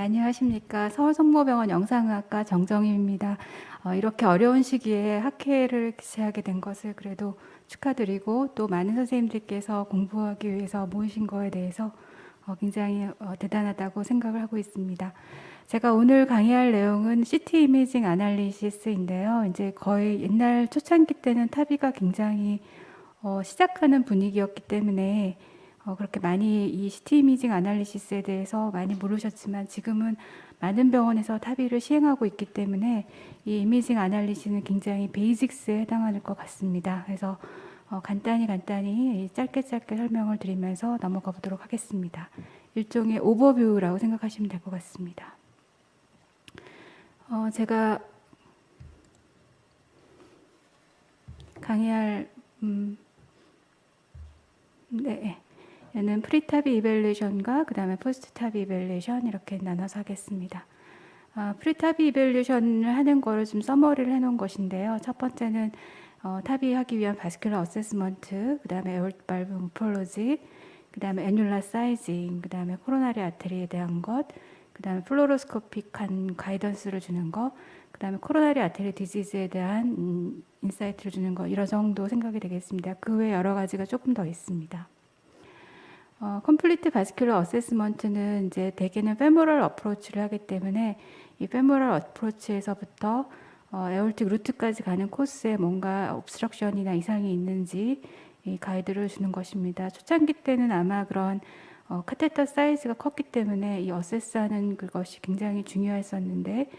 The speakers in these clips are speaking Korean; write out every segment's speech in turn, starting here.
안녕하십니까. 서울성모병원 영상의학과 정정임입니다. 이렇게 어려운 시기에 학회를 개최하게 된 것을 그래도 축하드리고 또 많은 선생님들께서 공부하기 위해서 모이신 거에 대해서 굉장히 대단하다고 생각을 하고 있습니다. 제가 오늘 강의할 내용은 CT 이미징 아날리시스인데요. 이제 거의 옛날 초창기 때는 타비가 굉장히 시작하는 분위기였기 때문에 그렇게 많이 이 CT 이미징 아날리시스에 대해서 많이 모르셨지만 지금은 많은 병원에서 타비를 시행하고 있기 때문에 이 이미징 아날리시스는 굉장히 베이직스에 해당하는 것 같습니다. 그래서 간단히 짧게 설명을 드리면서 넘어가 보도록 하겠습니다. 일종의 오버뷰라고 생각하시면 될 것 같습니다. 제가 강의할 얘는 프리타비 이밸리에이션과 그 다음에 포스트 타비 이밸리에이션 이렇게 나눠서 하겠습니다. 프리타비 이밸리에이션을 하는 거를 좀 서머리를 해놓은 것인데요. 첫 번째는 타비하기 위한 바스큘러 어세스먼트, 그 다음에 에올트 발브 모폴로지, 그 다음에 애뉴라 사이징, 그 다음에 코로나리 아테리에 대한 것, 그 다음에 플로로스코픽한 가이던스를 주는 것, 그 다음에 코로나리 아테리 디지즈에 대한 인사이트를 주는 것, 이런 정도 생각이 되겠습니다. 그 외에 여러 가지가 조금 더 있습니다. 컴플리트 바스큘러 어세스먼트는 이제 대개는 페모럴 어프로치를 하기 때문에 이 페모럴 어프로치에서부터 에올틱 루트까지 가는 코스에 뭔가 옵스트럭션이나 이상이 있는지 이 가이드를 주는 것입니다. 초창기 때는 아마 그런 카테터 사이즈가 컸기 때문에 이 어세스하는 그것이 굉장히 중요했었는데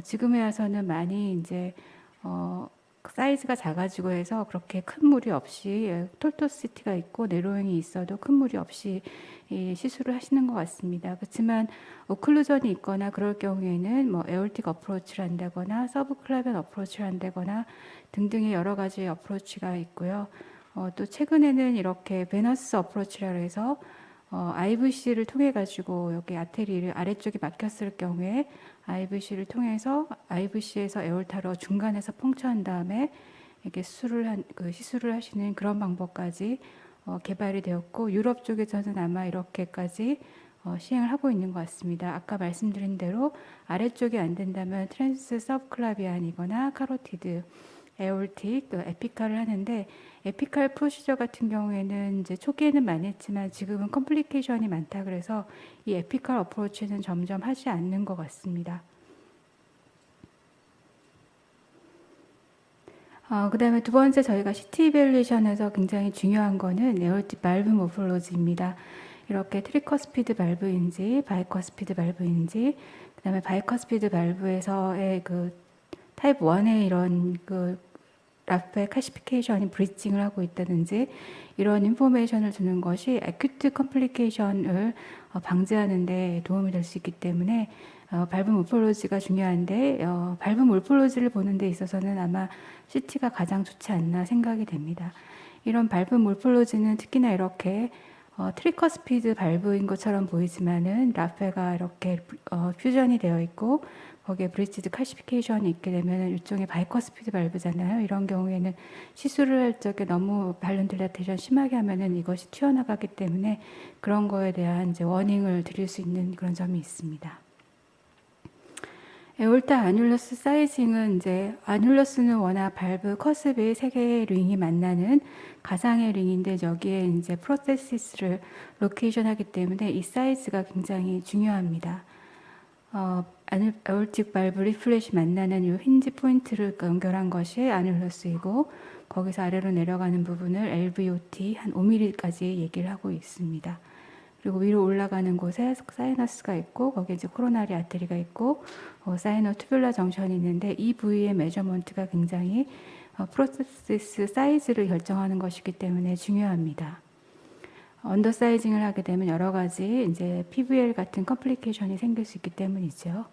지금에 와서는 많이 이제 사이즈가 작아지고 해서 그렇게 큰 무리 없이 톨토시티가 있고 내로잉이 있어도 큰 무리 없이 시술을 하시는 것 같습니다. 그렇지만 오클루전이 있거나 그럴 경우에는 뭐 에올틱 어프로치를 한다거나 서브클라벤 어프로치를 한다거나 등등의 여러 가지 어프로치가 있고요. 또 최근에는 이렇게 베너스 어프로치라고 해서 IVC를 통해 가지고 여기 아테리를 아래쪽에 막혔을 경우에 IVC를 통해서 IVC에서 에올타로 중간에서 펑처한 다음에 이렇게 시술을 하시는 그런 방법까지 개발이 되었고 유럽 쪽에서는 아마 이렇게까지 시행을 하고 있는 것 같습니다. 아까 말씀드린 대로 아래쪽이 안 된다면 트랜스 서브클라비안이거나 카로티드 에올틱, 에피칼을 하는데 에피칼 프로시저 같은 경우에는 이제 초기에는 많이 했지만 지금은 컴플리케이션이 많다 그래서 이 에피칼 어프로치는 점점 하지 않는 것 같습니다. 그 다음에 두 번째 저희가 CT 이밸리에이션에서 굉장히 중요한 거는 에올틱 발브 모폴로지입니다. 이렇게 트리커스피드 발브인지 바이커스피드 발브인지 그 다음에 바이커스피드 발브에서의 그 타입 1의 이런 그 라페 카시피케이션이 브리칭을 하고 있다든지 이런 인포메이션을 주는 것이 애큐트 컴플리케이션을 방지하는 데 도움이 될 수 있기 때문에 발브 모폴로지가 중요한데 발브 모폴로지를 보는 데 있어서는 아마 CT가 가장 좋지 않나 생각이 됩니다. 이런 발브 모폴로지는 특히나 이렇게 트리커스피드 발브인 것처럼 보이지만은 라페가 이렇게 퓨전이 되어 있고 거기에 브리치드 칼시피케이션이 있게 되면 일종의 바이커스피드 발브잖아요. 이런 경우에는 시술을 할 적에 너무 발론 딜라테이션 심하게 하면은 이것이 튀어나가기 때문에 그런 거에 대한 이제 워닝을 드릴 수 있는 그런 점이 있습니다. 에올타 아뉰러스 사이징은 이제 아뉰러스는 워낙 발브 커스비 세 개의 링이 만나는 가상의 링인데 여기에 이제 프로테시스를 로케이션하기 때문에 이 사이즈가 굉장히 중요합니다. 에올틱 발브 리플렛이 만나는 이 힌지 포인트를 연결한 것이 아뉰러스이고 거기서 아래로 내려가는 부분을 LVOT 한 5mm까지 얘기를 하고 있습니다. 그리고 위로 올라가는 곳에 사이너스가 있고 거기에 이제 코로나리 아테리가 있고 사이너 투뷸라 정션이 있는데 이 부위의 메저먼트가 굉장히 프로세스 사이즈를 결정하는 것이기 때문에 중요합니다. 언더사이징을 하게 되면 여러 가지 이제 PVL 같은 컴플리케이션이 생길 수 있기 때문이죠.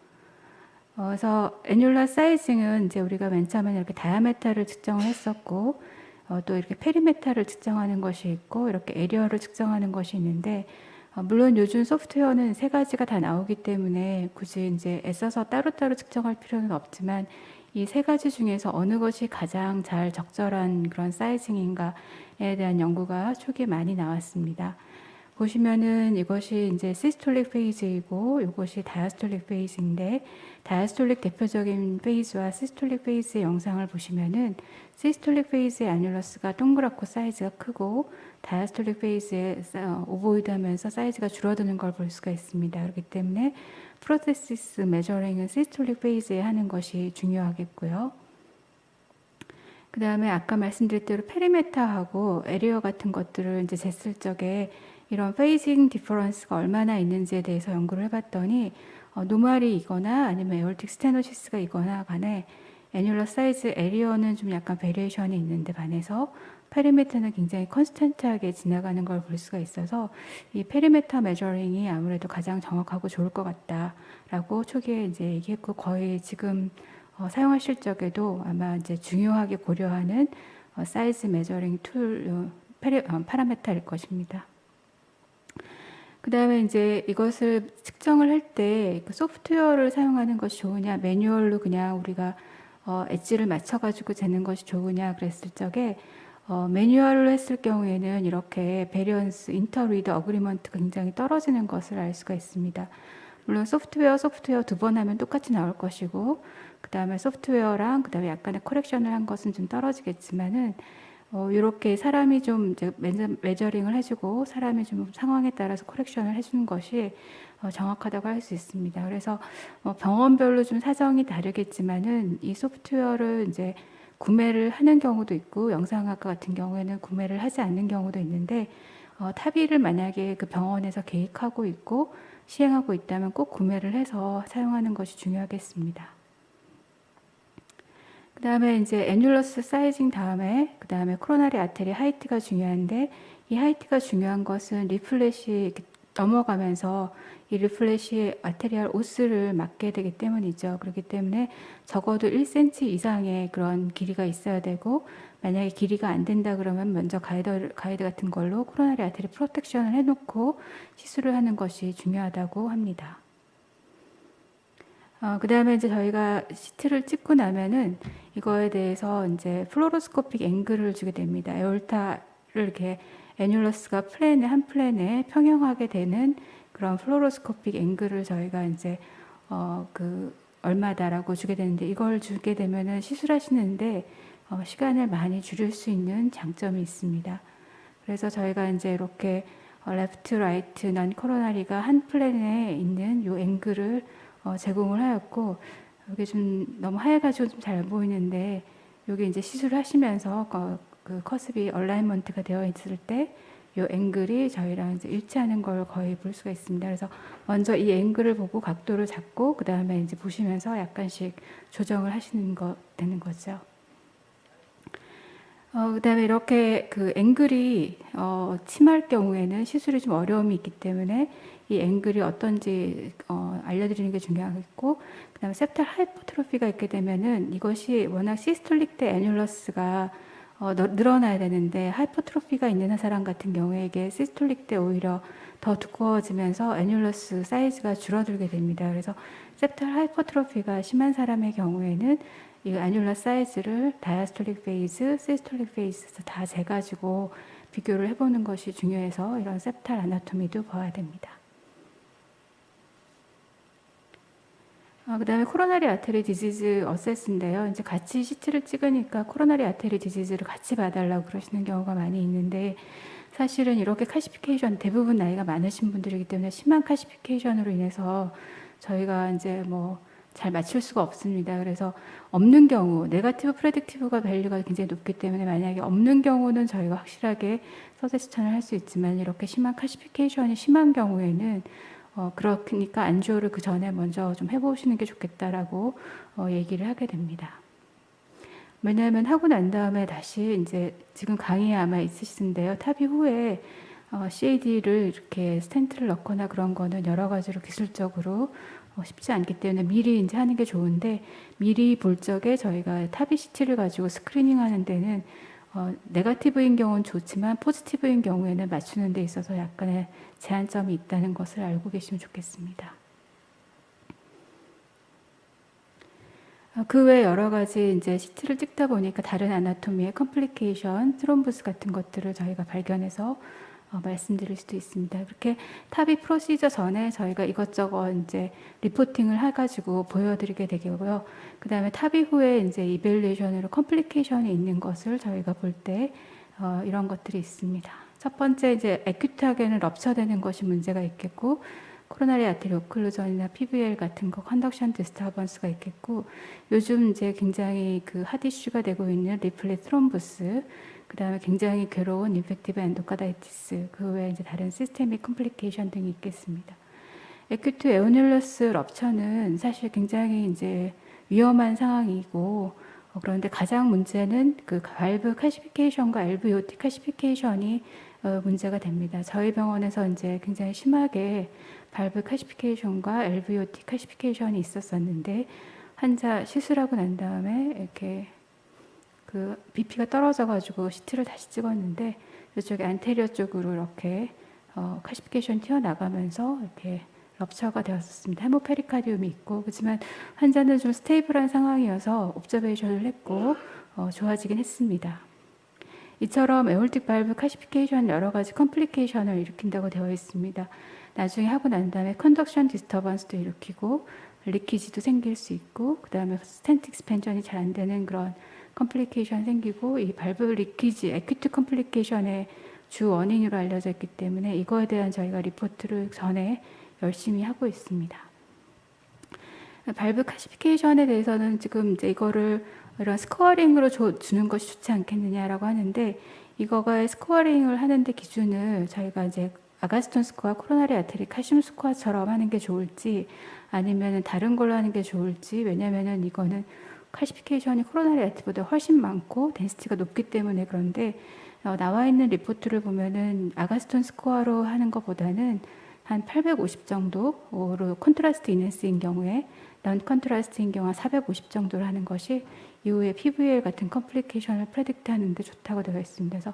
그래서 애뉴라 사이징은 이제 우리가 맨 처음에 이렇게 다이아메타를 측정을 했었고 또 이렇게 페리메타를 측정하는 것이 있고 이렇게 에리어를 측정하는 것이 있는데 물론 요즘 소프트웨어는 세 가지가 다 나오기 때문에 굳이 이제 애써서 따로따로 측정할 필요는 없지만 이 세 가지 중에서 어느 것이 가장 적절한 그런 사이징인가에 대한 연구가 초기에 많이 나왔습니다. 보시면은 이것이 이제 시스톨릭 페이즈이고 이것이 다이아스톨릭 페이즈인데, 다이아스톨릭 대표적인 페이즈와 시스톨릭 페이즈의 영상을 보시면은 시스톨릭 페이즈의 아뉈러스가 동그랗고 사이즈가 크고 다이아스톨릭 페이즈의 오보이드하면서 사이즈가 줄어드는 걸 볼 수가 있습니다. 그렇기 때문에 프로테시스 메저링은 시스톨릭 페이즈에 하는 것이 중요하겠고요. 그 다음에 아까 말씀드린 대로 페리메타하고 에리어 같은 것들을 이제 쟀을 적에 이런 페이징 디퍼런스가 얼마나 있는지에 대해서 연구를 해봤더니 노말이 이거나 아니면 에올틱 스테노시스가 이거나 간에 애뉴러 사이즈 에리어는 좀 약간 베리에이션이 있는데 반해서 페리메타는 굉장히 컨스턴트하게 지나가는 걸 볼 수가 있어서 이 페리메타 메저링이 아무래도 가장 정확하고 좋을 것 같다라고 초기에 이제 얘기했고, 거의 지금 사용하실 적에도 아마 이제 중요하게 고려하는 사이즈 메저링 툴 파라메타일 것입니다. 그 다음에 이제 이것을 측정을 할 때 그 소프트웨어를 사용하는 것이 좋으냐, 매뉴얼로 그냥 우리가 엣지를 맞춰가지고 재는 것이 좋으냐 그랬을 적에 매뉴얼로 했을 경우에는 이렇게 베리언스, 인터리드, 어그리먼트가 굉장히 떨어지는 것을 알 수가 있습니다. 물론 소프트웨어 두 번 하면 똑같이 나올 것이고, 그 다음에 소프트웨어랑 그 다음에 약간의 커렉션을 한 것은 좀 떨어지겠지만은 이렇게 사람이 좀 이제 메저링을 해주고 사람이 좀 상황에 따라서 커렉션을 해주는 것이 정확하다고 할 수 있습니다. 그래서 병원별로 좀 사정이 다르겠지만은 이 소프트웨어를 이제 구매를 하는 경우도 있고 영상학과 같은 경우에는 구매를 하지 않는 경우도 있는데 타비를 만약에 그 병원에서 계획하고 있고 시행하고 있다면 꼭 구매를 해서 사용하는 것이 중요하겠습니다. 그 다음에 이제 애뉴러스 사이징 다음에 그 다음에 코로나리 아테리 하이트가 중요한데, 이 하이트가 중요한 것은 리플렛이 넘어가면서 이 리플렛이 아테리얼 오스를 막게 되기 때문이죠. 그렇기 때문에 적어도 1cm 이상의 그런 길이가 있어야 되고, 만약에 길이가 안 된다 그러면 먼저 가이드 같은 걸로 코로나리 아테리 프로텍션을 해놓고 시술을 하는 것이 중요하다고 합니다. 그 다음에 이제 저희가 CT를 찍고 나면은 이거에 대해서 이제 플로로스코픽 앵글을 주게 됩니다. 에올타를 이렇게 애뉴러스가 한 플랜에 평형하게 되는 그런 플로로스코픽 앵글을 저희가 이제 얼마다라고 주게 되는데, 이걸 주게 되면은 시술하시는데 시간을 많이 줄일 수 있는 장점이 있습니다. 그래서 저희가 이제 이렇게 레프트, 라이트, 난 코로나리가 한 플랜에 있는 요 앵글을 제공을 하였고, 이게 좀 너무 하얘가지고 좀 잘 보이는데, 여기 이제 시술을 하시면서 그 커스비 얼라이먼트가 되어 있을 때 이 앵글이 저희랑 이제 일치하는 걸 거의 볼 수가 있습니다. 그래서 먼저 이 앵글을 보고 각도를 잡고 그 다음에 이제 보시면서 약간씩 조정을 하시는 거 되는 거죠. 그 다음에 이렇게 그 앵글이 침할 경우에는 시술이 좀 어려움이 있기 때문에 이 앵글이 어떤지 알려드리는 게 중요하겠고, 그 다음에 septal 하이퍼트로피가 있게 되면은 이것이 워낙 시스톨릭 때 애뉴러스가 늘어나야 되는데, 하이퍼트로피가 있는 사람 같은 경우에 이게 시스톨릭 때 오히려 더 두꺼워지면서 애뉴러스 사이즈가 줄어들게 됩니다. 그래서 septal 하이퍼트로피가 심한 사람의 경우에는 이 아뉈러 사이즈를 다이아스톨릭 페이즈, 시스톨릭 페이즈 다 재가지고 비교를 해보는 것이 중요해서 이런 septal 아나토미도 봐야 됩니다. 그 다음에 코로나리 아테리 디지즈 어세스인데요. 이제 같이 CT를 찍으니까 코로나리 아테리 디지즈를 같이 봐달라고 그러시는 경우가 많이 있는데, 사실은 이렇게 카시피케이션, 대부분 나이가 많으신 분들이기 때문에 심한 카시피케이션으로 인해서 저희가 이제 잘 맞출 수가 없습니다. 그래서 없는 경우, 네거티브 프레딕티브가 밸류가 굉장히 높기 때문에 만약에 없는 경우는 저희가 확실하게 서제스천을 할 수 있지만, 이렇게 심한 카시피케이션이 심한 경우에는 그러니까 안지오를 그 전에 먼저 좀 해보시는 게 좋겠다라고 얘기를 하게 됩니다. 왜냐하면 하고 난 다음에 다시 이제 지금 강의에 아마 있으신데요. 탑이 후에 CAD를 이렇게 스텐트를 넣거나 그런 거는 여러 가지로 기술적으로 쉽지 않기 때문에 미리 이제 하는 게 좋은데, 미리 볼 적에 저희가 탑이 CT를 가지고 스크리닝 하는 데는 네거티브인 경우는 좋지만 포지티브인 경우에는 맞추는 데 있어서 약간의 제한점이 있다는 것을 알고 계시면 좋겠습니다. 그 외 여러 가지 이제 CT를 찍다 보니까 다른 아나토미의 컴플리케이션, 트롬보스 같은 것들을 저희가 발견해서 말씀드릴 수도 있습니다. 그렇게 탑이 프로시저 전에 저희가 이것저것 이제 리포팅을 해가지고 보여드리게 되고요. 그 다음에 탑 이후에 이제 이벨리에이션으로 컴플리케이션이 있는 것을 저희가 볼 때 이런 것들이 있습니다. 첫 번째 이제 애큐트하게는 럽처되는 것이 문제가 있겠고, 코로나리 아테리 오클루전이나 PVL 같은 거 컨덕션 디스터번스가 있겠고, 요즘 이제 굉장히 그 핫 이슈가 되고 있는 리플리 트롬보스, 그 다음에 굉장히 괴로운 인펙티브 엔도카다이티스, 그 외에 이제 다른 시스테믹 컴플리케이션 등이 있겠습니다. 에큐트 에오뮬러스 럽처는 사실 굉장히 이제 위험한 상황이고, 그런데 가장 문제는 그 발브 칼시피케이션과 LVOT 칼시피케이션이 문제가 됩니다. 저희 병원에서 이제 굉장히 심하게 발브 칼시피케이션과 LVOT 칼시피케이션이 있었었는데, 환자 시술하고 난 다음에 이렇게 그 BP가 떨어져가지고 CT를 다시 찍었는데, 이쪽에 안테리어 쪽으로 이렇게 칼시피케이션 튀어나가면서 이렇게 럽처가 되었습니다. 헤모페리카디움이 있고, 그렇지만 환자는 좀 스테이블한 상황이어서 옵저베이션을 했고 좋아지긴 했습니다. 이처럼 에올틱 발브 칼시피케이션 여러 가지 컴플리케이션을 일으킨다고 되어 있습니다. 나중에 하고 난 다음에 컨덕션 디스터번스도 일으키고 리키지도 생길 수 있고, 그 다음에 스텐트 익스펜션이 잘 안 되는 그런 컴플리케이션 생기고, 이 발브 리키지, 에큐트 컴플리케이션의 주 원인으로 알려져 있기 때문에 이거에 대한 저희가 리포트를 전에 열심히 하고 있습니다. 발브 칼시피케이션에 대해서는 지금 이제 이거를 이런 스코어링으로 주는 것이 좋지 않겠느냐라고 하는데, 이거가 스코어링을 하는데 기준을 저희가 이제 아가스톤 스코어, 코로나리 아테리 칼슘 스코어처럼 하는 게 좋을지 아니면 다른 걸로 하는 게 좋을지, 왜냐면은 이거는 칼시피케이션이 코로나리 아테리보다 훨씬 많고 덴시티가 높기 때문에. 그런데 나와 있는 리포트를 보면은 아가스톤 스코어로 하는 것보다는 한 850 정도로 컨트라스트 이넨스인 경우에, 넌 컨트라스트인 경우 450 정도로 하는 것이 이후에 PVL 같은 컴플리케이션을 프레딕트 하는데 좋다고 되어 있습니다. 그래서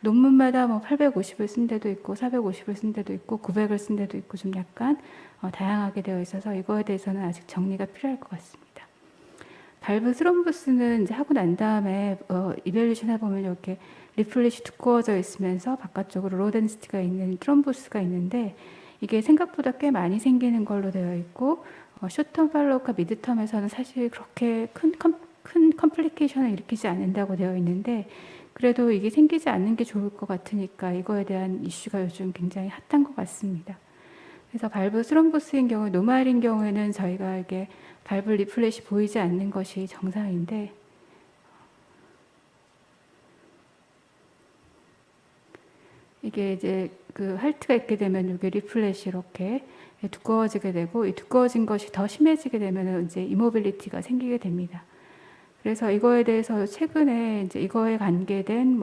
논문마다 뭐 850을 쓴 데도 있고 450을 쓴 데도 있고 900을 쓴 데도 있고 좀 약간 다양하게 되어 있어서 이거에 대해서는 아직 정리가 필요할 것 같습니다. 발브 스롬보스는 이제 하고 난 다음에 이벨루션 해보면 이렇게 리플렛이 두꺼워져 있으면서 바깥쪽으로 로 덴시티가 있는 트롬보스가 있는데, 이게 생각보다 꽤 많이 생기는 걸로 되어 있고, 숏텀 팔로우과 미드텀에서는 사실 그렇게 큰 컴플리케이션을 일으키지 않는다고 되어 있는데, 그래도 이게 생기지 않는 게 좋을 것 같으니까 이거에 대한 이슈가 요즘 굉장히 핫한 것 같습니다. 그래서 발브 스롬보스인 경우, 노말인 경우에는 저희가 이게 발브 리플렛이 보이지 않는 것이 정상인데, 이게 이제 그 할트가 있게 되면 이게 리플렛이 이렇게 두꺼워지게 되고, 이 두꺼워진 것이 더 심해지게 되면 이제 이모빌리티가 생기게 됩니다. 그래서 이거에 대해서 최근에 이제 이거에 관계된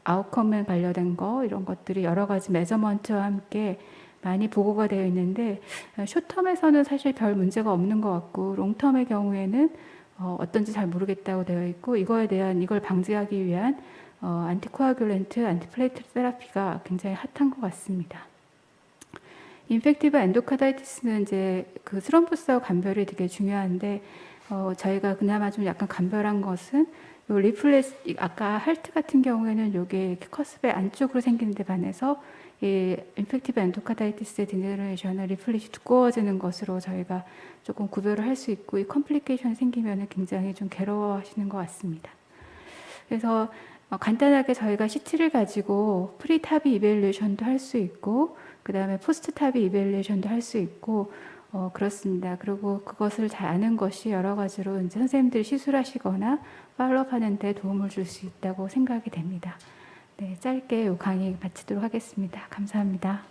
아웃컴에 관련된 거, 이런 것들이 여러 가지 메저먼트와 함께 많이 보고가 되어 있는데, 숏텀에서는 사실 별 문제가 없는 것 같고, 롱텀의 경우에는 어떤지 잘 모르겠다고 되어 있고, 이거에 대한, 이걸 방지하기 위한 안티코아귤렌트, 안티플레이트 테라피가 굉장히 핫한 것 같습니다. 인펙티브 엔도카다이티스는 이제 그 스롬보스와 간별이 되게 중요한데, 저희가 그나마 좀 약간 간별한 것은 요 리플렛, 아까 할트 같은 경우에는 요게 커스베 안쪽으로 생기는데 반해서 이 인펙티브 엔도카다이티스의 디제너레이션은 리플렛이 두꺼워지는 것으로 저희가 조금 구별을 할 수 있고, 이 컴플리케이션이 생기면 굉장히 좀 괴로워하시는 것 같습니다. 그래서 간단하게 저희가 CT를 가지고 프리타비 이벨루에이션도 할 수 있고, 그 다음에 포스트 타비 이벨루에이션도 할 수 있고, 그렇습니다. 그리고 그것을 잘 아는 것이 여러 가지로 이제 선생님들이 시술하시거나 팔로업 하는 데 도움을 줄 수 있다고 생각이 됩니다. 네, 짧게 이 강의 마치도록 하겠습니다. 감사합니다.